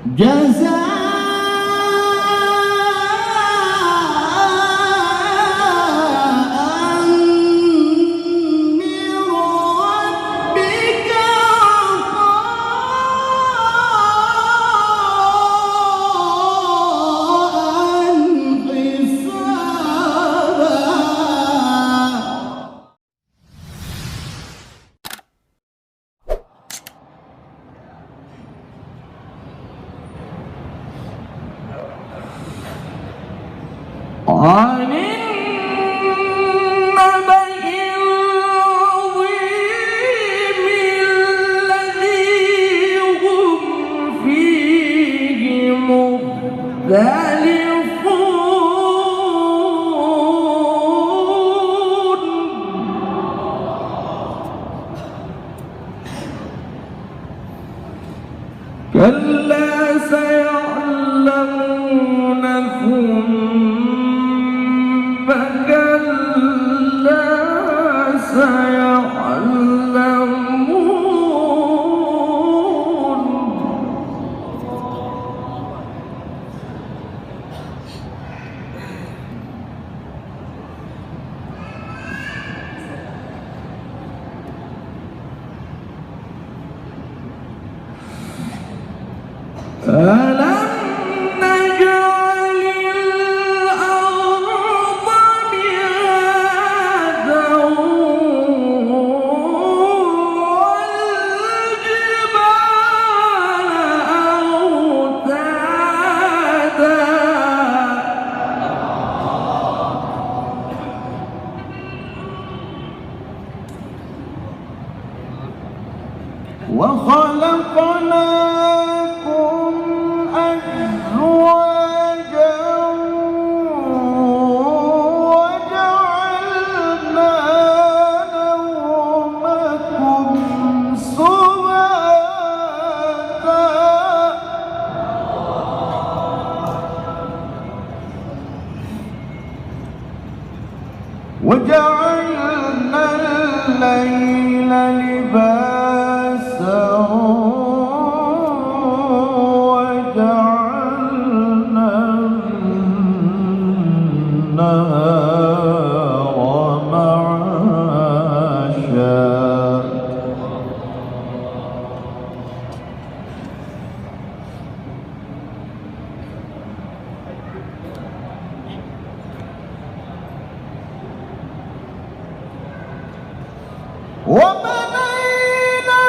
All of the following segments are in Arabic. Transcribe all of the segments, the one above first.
جزاء من ربك عطاء حسابا. عن النبأ العظيم الذي هم فيه مختلفون. كلا سيعلمون ثم كلا سيعلمون. ألم نجعل الأرض مهادا والجبال أوتادا وخلقناكم أزواجا وجعلنا نومكم سباتا وجعلنا الليل لباسا وجعلنا النهار معاشا. وبنينا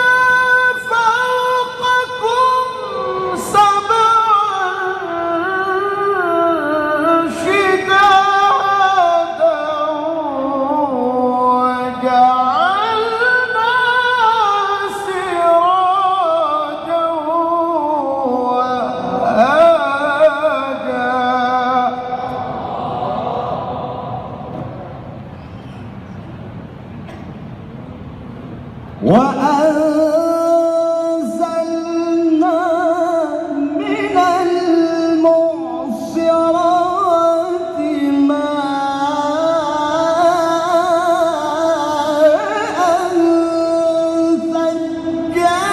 فوقكم سبعا شدادا وجعلنا سراجا وهاجا. وأنزلنا من المعصرات ماء ثجاجا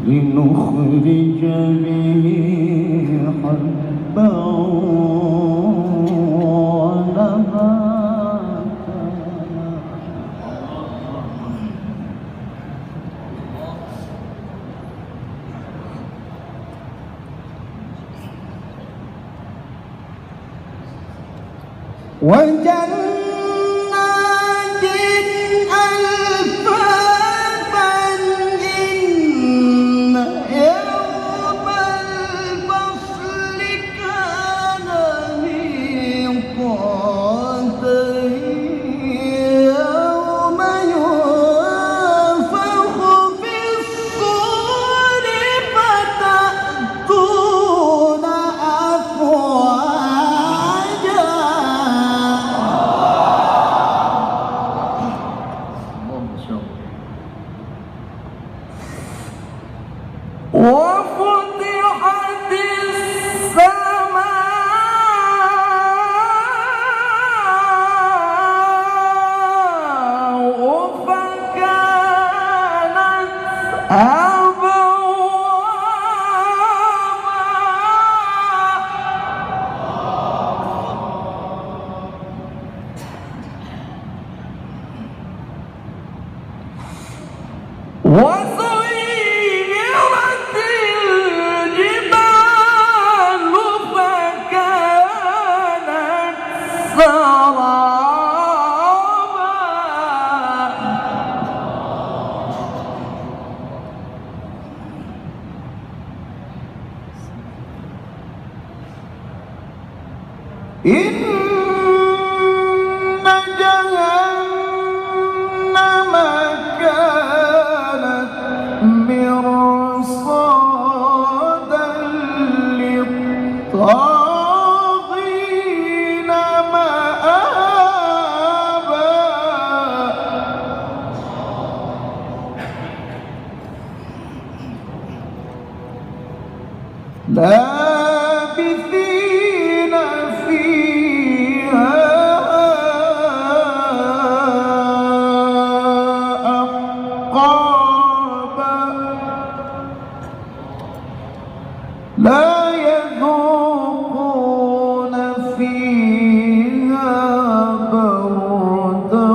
لنخرج به حبا ونباتا. وجنات ألفافا إن يوم الفصل كان ميقاتا. يوم ينفخ في الصور فتأتون أفواجا وسيرت الجبال فكانت سرابا إن جهنم كانت مرصادا للطاغين مآبا لابثين فيها أحقابا لا يذوقون فيها بردا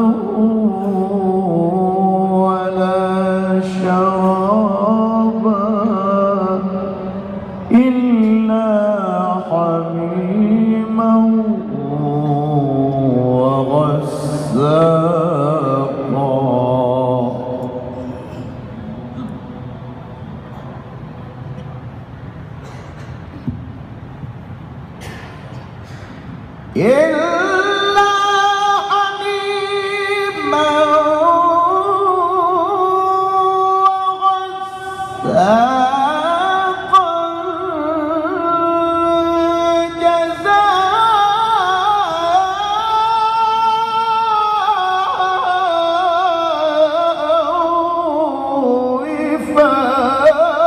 ولا شرابا إلا حميما وغساقا إلا حميما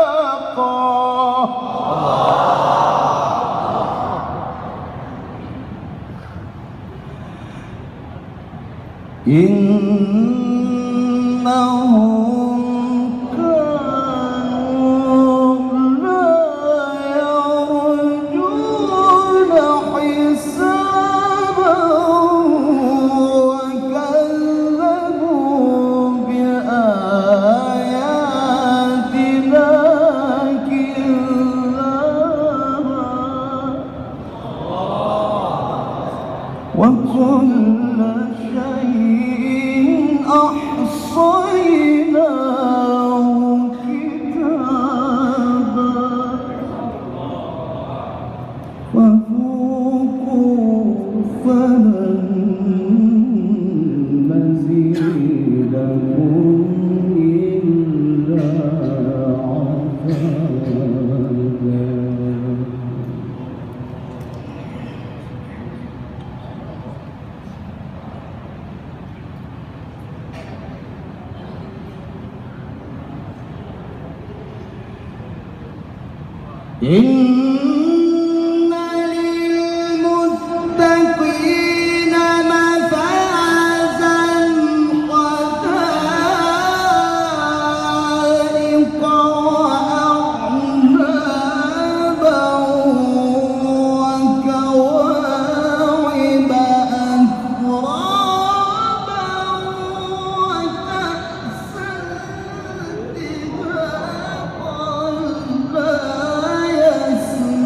وغساقا إنهم كانوا لا يرجون حسابا وكذبوا بآياتنا كذابا وكل شيء أحصيناه كتابا فذوقوا فلن نزيدكم إلا عذابا إن للمتقين مفازا حدائق وأعنابا وكواعب أترابا وكأسا دهاقا لا يسمعون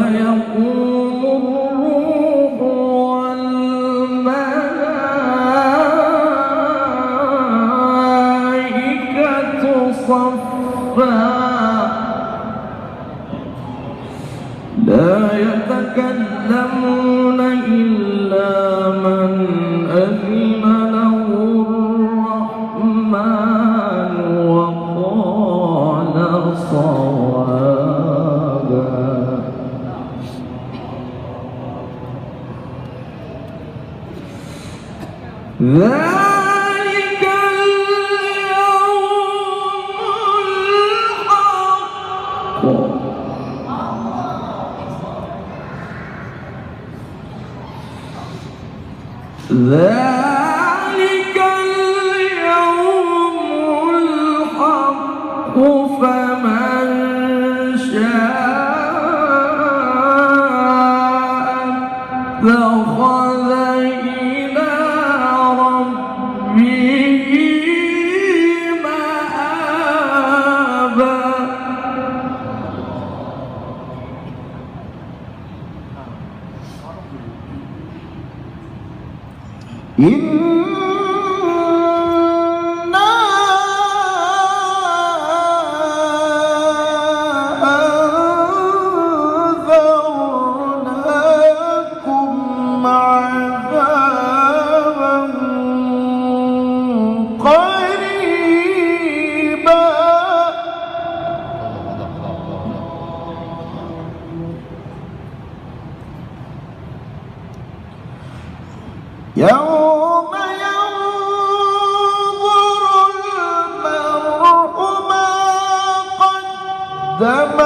يقوم الروح والملائكة صفا لا يتكلمون إلا من أذن له الرحمن وقال صوابا. ذلك اليوم الحق ذلك اليوم الحق فمن شاء اتخذ إلى ربه مآبا. إنا أنذرناكم عذابا قريبا يوم ينظر المرء ما قدم